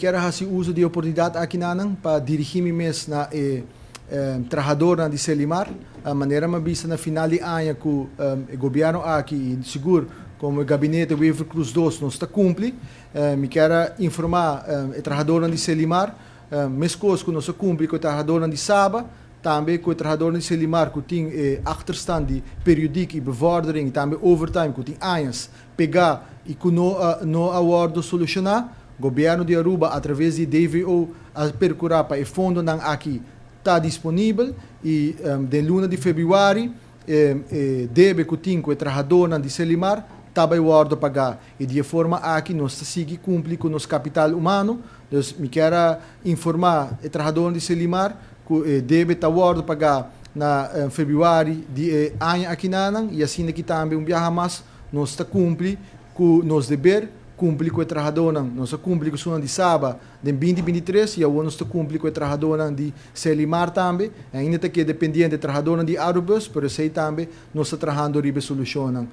quero fazer uso de oportunidade aqui para dirigir-me mesmo na trabalhador de Selimar, a maneira que vista na final de ano que o governo aqui seguro como o gabinete Weaver Cruz 2 não está cumpre, me quero informar o trabalhador de Selimar, mesmo coisa que não se cumpre com o trabalhador de Saba, também com o trabalhador de Selimar que tem achterstand de periodiek e bevordering, também overtime que tem anos, pegar e que não awardo solucionar, o governo de Aruba através de DVO a percurar para o fundo não aqui está disponível e de luna de fevereiro deve que tem com o trabalhador de Selimar também o ordo pagar e de forma aqui nós seguir cumprir com nosso capital humano. Então me quero informar o trabalhador de Selimar que deve estar o ordo pagar na fevereiro de ano aqui nanan e assim aqui também viaja mais nós está cumprir com nosso dever, cumprir com o trabalhador nós cumprir com o sono de sábado de 2023 e a nós está cumprir com o trabalhador de Selimar também ainda que dependendo do trabalhador de Arubus por isso também nós está trabalhando ribe solução